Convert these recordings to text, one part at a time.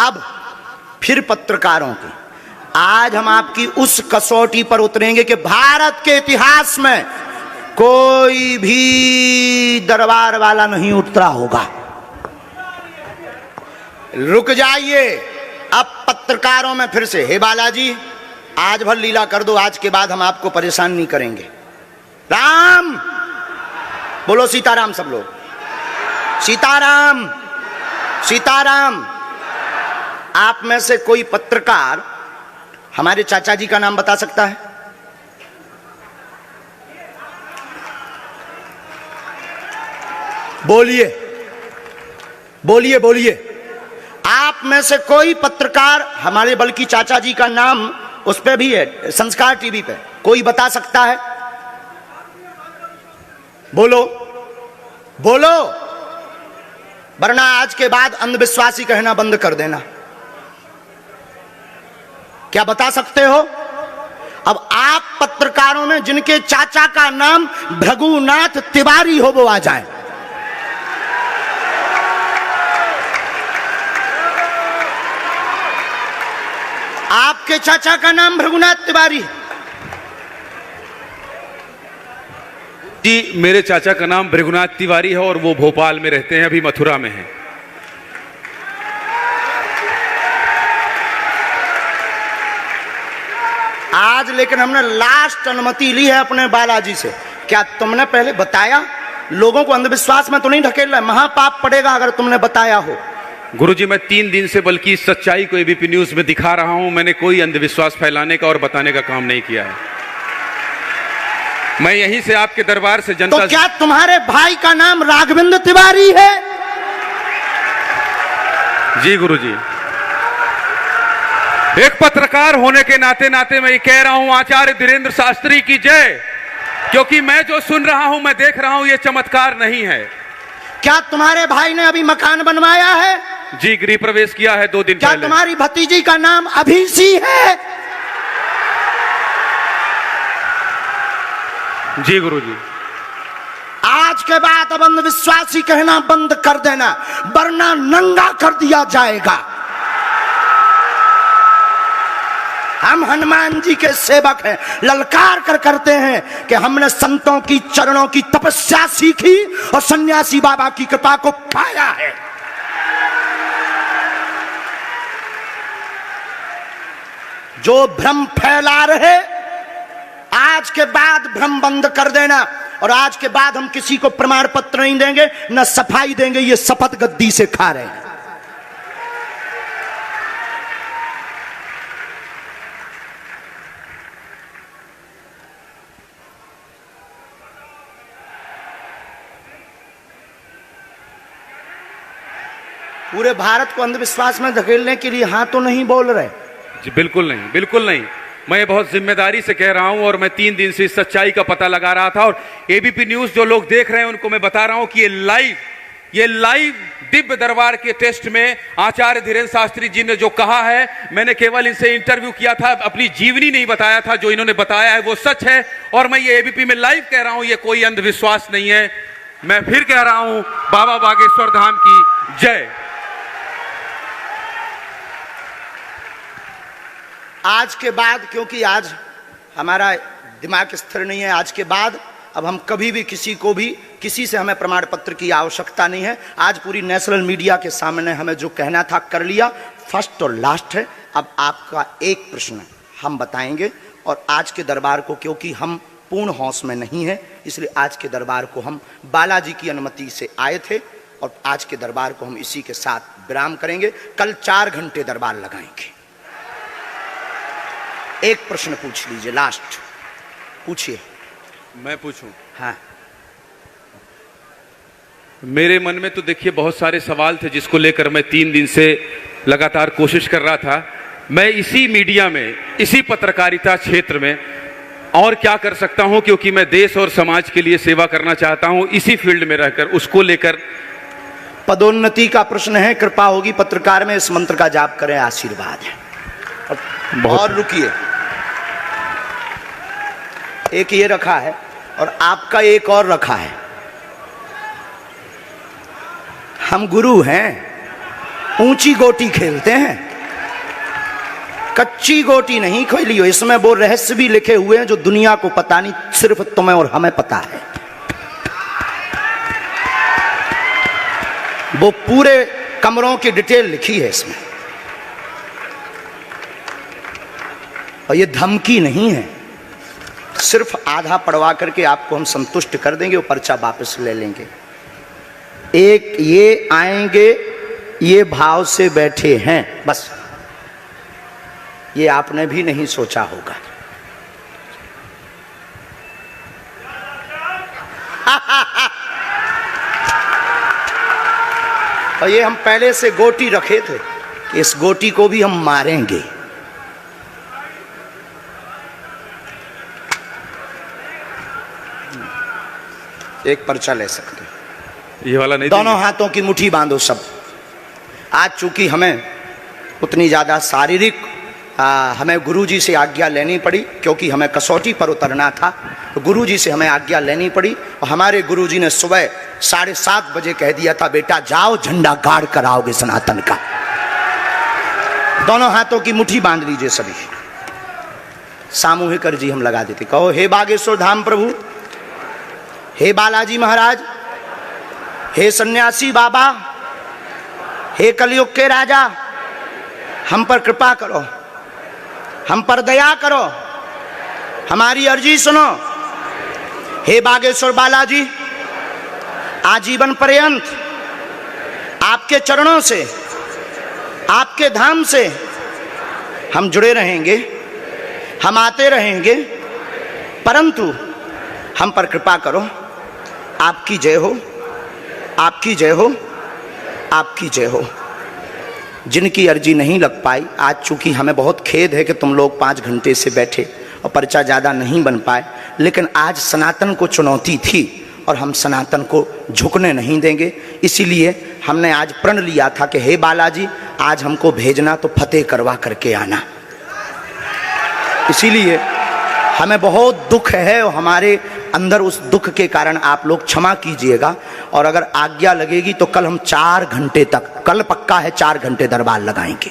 अब फिर पत्रकारों की आज हम आपकी उस कसौटी पर उतरेंगे कि भारत के इतिहास में कोई भी दरबार वाला नहीं उतरा होगा। रुक जाइए, अब पत्रकारों में फिर से, हे बालाजी आज भर लीला कर दो, आज के बाद हम आपको परेशान नहीं करेंगे। राम बोलो, सीताराम सब लोग, सीताराम सीताराम। आप में से कोई पत्रकार हमारे चाचा जी का नाम बता सकता है? बोलिए बोलिए बोलिए। आप में से कोई पत्रकार हमारे बल्कि चाचा जी का नाम उस पे भी है, संस्कार टीवी पे, कोई बता सकता है? बोलो बोलो, वरना आज के बाद अंधविश्वासी कहना बंद कर देना। क्या बता सकते हो? अब आप पत्रकारों में जिनके चाचा का नाम भृगुनाथ तिवारी हो वो आ जाए। आपके चाचा का नाम भृगुनाथ तिवारी? जी, मेरे चाचा का नाम भृगुनाथ तिवारी है और वो भोपाल में रहते हैं, अभी मथुरा में हैं। आज लेकिन हमने लास्ट अनुमति ली है अपने बालाजी से। क्या तुमने पहले बताया? लोगों को अंधविश्वास में तो नहीं ढकेल रहा, महापाप पड़ेगा अगर तुमने बताया हो। गुरुजी, मैं 3 दिन से बल्कि इस सच्चाई को एबीपी न्यूज में दिखा रहा हूं। मैंने कोई अंधविश्वास फैलाने का और बताने का काम नहीं किया है। मैं यहीं से आपके दरबार से जनता तो क्या तुम्हारे भाई का नाम राघवेंद्र तिवारी है? जी गुरुजी, एक पत्रकार होने के नाते नाते मैं ये कह रहा हूं, आचार्य धीरेन्द्र शास्त्री की जय। क्योंकि मैं जो सुन रहा हूं, मैं देख रहा हूं, ये चमत्कार नहीं है। क्या तुम्हारे भाई ने अभी मकान बनवाया है? जी, गृह प्रवेश किया है 2 दिन क्या पहले। क्या तुम्हारी भतीजी का नाम अभिषी है? जी गुरुजी। आज के बाद अब अंधविश्वासी कहना बंद कर देना, वरना नंगा कर दिया जाएगा। हम हनुमान जी के सेवक हैं, ललकार कर करते हैं कि हमने संतों की चरणों की तपस्या सीखी और सन्यासी बाबा की कृपा को पाया है। जो भ्रम फैला रहे, आज के बाद भ्रम बंद कर देना। और आज के बाद हम किसी को प्रमाण पत्र नहीं देंगे, न सफाई देंगे, ये शपथ गद्दी से खा रहे हैं। पूरे भारत को अंधविश्वास में धकेलने के लिए हाँ तो नहीं बोल रहे? जी बिल्कुल नहीं, बिल्कुल नहीं। मैं बहुत जिम्मेदारी से कह रहा हूं और मैं 3 दिन से इस सच्चाई का पता लगा रहा था। और एबीपी न्यूज जो लोग देख रहे हैं उनको मैं बता रहा हूं कि ये लाइव दिव्य दरबार के टेस्ट में आचार्य धीरेन्द्र शास्त्री जी ने जो कहा है, मैंने केवल इनसे इंटरव्यू किया था, अपनी जीवनी नहीं बताया था। जो इन्होंने बताया है वो सच है और मैं ये एबीपी में लाइव कह रहा हूं, ये कोई अंधविश्वास नहीं है। मैं फिर कह रहा हूं, बाबा बागेश्वर धाम की जय। आज के बाद, क्योंकि आज हमारा दिमाग स्थिर नहीं है, आज के बाद अब हम कभी भी किसी से हमें प्रमाण पत्र की आवश्यकता नहीं है। आज पूरी नेशनल मीडिया के सामने हमें जो कहना था कर लिया, फर्स्ट और लास्ट है। अब आपका एक प्रश्न हम बताएंगे और आज के दरबार को, क्योंकि हम पूर्ण होश में नहीं है, इसलिए आज के दरबार को हम बालाजी की अनुमति से आए थे और आज के दरबार को हम इसी के साथ विराम करेंगे। कल 4 घंटे दरबार लगाएंगे। एक प्रश्न पूछ लीजिए, लास्ट पूछिए। मैं पूछूं? हाँ। मेरे मन में तो देखिए बहुत सारे सवाल थे जिसको लेकर मैं 3 दिन से लगातार कोशिश कर रहा था। मैं इसी मीडिया में, इसी पत्रकारिता क्षेत्र में और क्या कर सकता हूं, क्योंकि मैं देश और समाज के लिए सेवा करना चाहता हूं इसी फील्ड में रहकर। उसको लेकर पदोन्नति का प्रश्न है, कृपा होगी पत्रकार में इस मंत्र का जाप करें, आशीर्वाद है। और रुकिए, एक ये रखा है और आपका एक और रखा है। हम गुरु हैं, ऊंची गोटी खेलते हैं, कच्ची गोटी नहीं खेली हो। इसमें वो रहस्य भी लिखे हुए हैं जो दुनिया को पता नहीं, सिर्फ तुम्हें और हमें पता है। वो पूरे कमरों की डिटेल लिखी है इसमें, और ये धमकी नहीं है। सिर्फ आधा पढ़वा करके आपको हम संतुष्ट कर देंगे और पर्चा वापस ले लेंगे। एक ये आएंगे, ये भाव से बैठे हैं, बस ये आपने भी नहीं सोचा होगा। और ये हम पहले से गोटी रखे थे कि इस गोटी को भी हम मारेंगे। एक पर्चा ले सकते हो, ये वाला नहीं, दोनों हाथों की मुट्ठी बांधो सब। आज चूंकि हमें उतनी ज्यादा शारीरिक हमें गुरुजी से आज्ञा लेनी पड़ी, क्योंकि हमें कसौटी पर उतरना था, तो गुरुजी से हमें आज्ञा लेनी पड़ी। और हमारे गुरुजी ने सुबह 7:30 बजे कह दिया था, बेटा जाओ झंडा गाड़ कर आओगे सनातन का। दोनों हाथों की मुट्ठी बांध लीजिए सभी, सामूहिक अर्जी हम लगा देते। कहो, हे बागेश्वर धाम प्रभु, हे बालाजी महाराज, हे सन्यासी बाबा, हे कलयुग के राजा, हम पर कृपा करो, हम पर दया करो, हमारी अर्जी सुनो। हे बागेश्वर बालाजी, आजीवन पर्यंत आपके चरणों से, आपके धाम से हम जुड़े रहेंगे, हम आते रहेंगे, परंतु हम पर कृपा करो। आपकी जय हो, आपकी जय हो, आपकी जय हो। जिनकी अर्जी नहीं लग पाई, आज चूंकि हमें बहुत खेद है कि तुम लोग 5 घंटे से बैठे और पर्चा ज़्यादा नहीं बन पाए, लेकिन आज सनातन को चुनौती थी और हम सनातन को झुकने नहीं देंगे। इसीलिए हमने आज प्रण लिया था कि हे बालाजी, आज हमको भेजना तो फतेह करवा करके आना। इसीलिए हमें बहुत दुख है और हमारे अंदर उस दुख के कारण आप लोग क्षमा कीजिएगा। और अगर आज्ञा लगेगी तो कल हम 4 घंटे तक, कल पक्का है 4 घंटे दरबार लगाएंगे।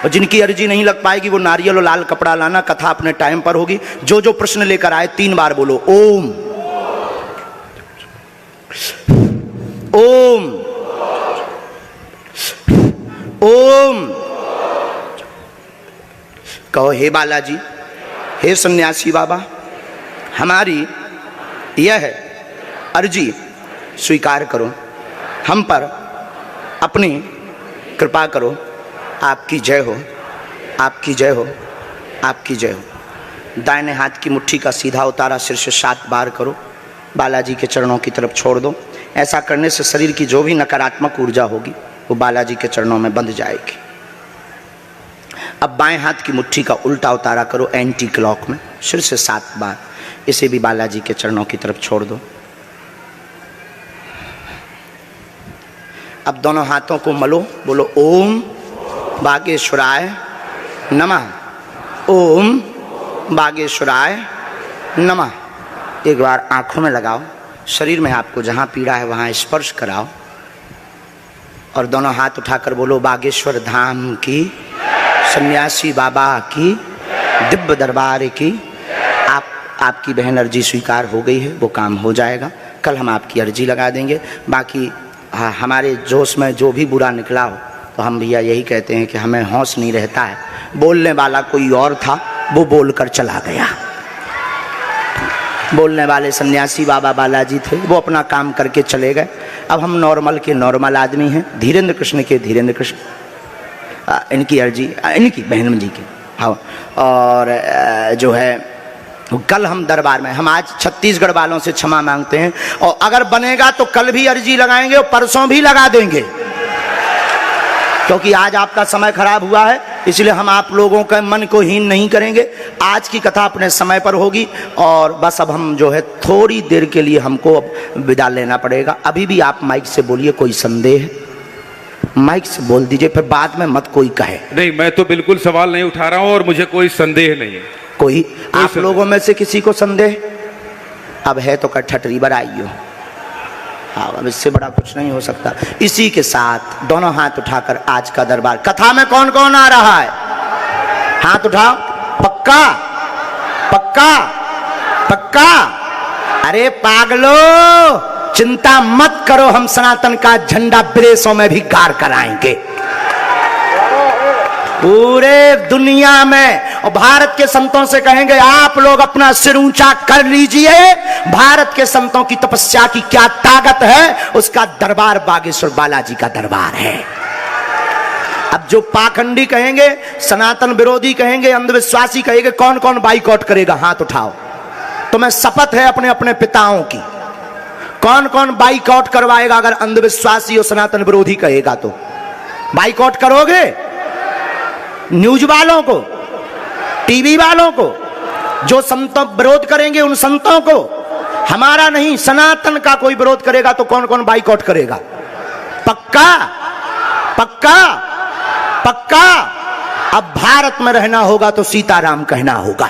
और जिनकी अर्जी नहीं लग पाएगी वो नारियल और लाल कपड़ा लाना, कथा अपने टाइम पर होगी। जो जो प्रश्न लेकर आए 3 बार बोलो ओम, ओम, ओम। कहो, हे बालाजी, हे सन्यासी बाबा, हमारी यह अर्जी स्वीकार करो, हम पर अपनी कृपा करो। आपकी जय हो, आपकी जय हो, आपकी जय हो। दाहिने हाथ की मुट्ठी का सीधा उतारा सिर से 7 बार करो, बालाजी के चरणों की तरफ छोड़ दो। ऐसा करने से शरीर की जो भी नकारात्मक ऊर्जा होगी वो बालाजी के चरणों में बंध जाएगी। अब बाएं हाथ की मुट्ठी का उल्टा उतारा करो एंटी क्लॉक में, सिर से 7 बार। इसे भी बालाजी के चरणों की तरफ छोड़ दो। अब दोनों हाथों को मलो, बोलो ओम बागेश्वराय नमः, ओम बागेश्वराय नमः। एक बार आंखों में लगाओ, शरीर में आपको जहाँ पीड़ा है वहाँ स्पर्श कराओ और दोनों हाथ उठाकर बोलो बागेश्वर धाम की, सन्यासी बाबा की, दिव्य दरबार की। आपकी बहन अर्जी स्वीकार हो गई है, वो काम हो जाएगा। कल हम आपकी अर्जी लगा देंगे। बाकी हमारे जोश में जो भी बुरा निकला हो तो हम भैया यही कहते हैं कि हमें होश नहीं रहता है। बोलने वाला कोई और था, वो बोलकर चला गया। बोलने वाले सन्यासी बाबा बालाजी थे, वो अपना काम करके चले गए। अब हम नॉर्मल के नॉर्मल आदमी हैं, धीरेन्द्र कृष्ण के धीरेन्द्र कृष्ण। इनकी अर्जी, इनकी बहन जी की, हाँ। और जो है कल हम दरबार में, हम आज छत्तीसगढ़ वालों से क्षमा मांगते हैं और अगर बनेगा तो कल भी अर्जी लगाएंगे और परसों भी लगा देंगे, क्योंकि आज आपका समय खराब हुआ है। इसलिए हम आप लोगों के मन को हीन नहीं करेंगे। आज की कथा अपने समय पर होगी और बस अब हम जो है थोड़ी देर के लिए हमको अब विदा लेना पड़ेगा। अभी भी आप माइक से बोलिए, कोई संदेह है माइक से बोल दीजिए, फिर बाद में मत कोई कहे। नहीं, मैं तो बिल्कुल सवाल नहीं उठा रहा हूँ और मुझे कोई संदेह नहीं है। कोई आप लोगों में से किसी को संदेह अब है तो ठटरी बराइयो। हाँ, अब इससे बड़ा कुछ नहीं हो सकता। इसी के साथ दोनों हाथ उठाकर आज का दरबार, कथा में कौन कौन आ रहा है? हाथ उठाओ। पक्का पक्का पक्का? अरे पागलो, चिंता मत करो, हम सनातन का झंडा विदेशों में भी गाड़ कर आएंगे, पूरे दुनिया में। और भारत के संतों से कहेंगे आप लोग अपना सिर ऊंचा कर लीजिए, भारत के संतों की तपस्या की क्या ताकत है, उसका दरबार बागेश्वर बालाजी का दरबार है। अब जो पाखंडी कहेंगे, सनातन विरोधी कहेंगे, अंधविश्वासी कहेंगे, कौन कौन बाइकआउट करेगा? हाथ उठाओ। तुम्हें शपथ है अपने अपने पिताओं की, कौन कौन बाइकआउट करवाएगा? अगर अंधविश्वासी और सनातन विरोधी कहेगा तो बाइकआउट करोगे? न्यूज वालों को, टीवी वालों को, जो संतों विरोध करेंगे उन संतों को, हमारा नहीं सनातन का कोई विरोध करेगा तो कौन कौन बाइकआउट करेगा? पक्का पक्का पक्का? अब भारत में रहना होगा तो सीताराम कहना होगा।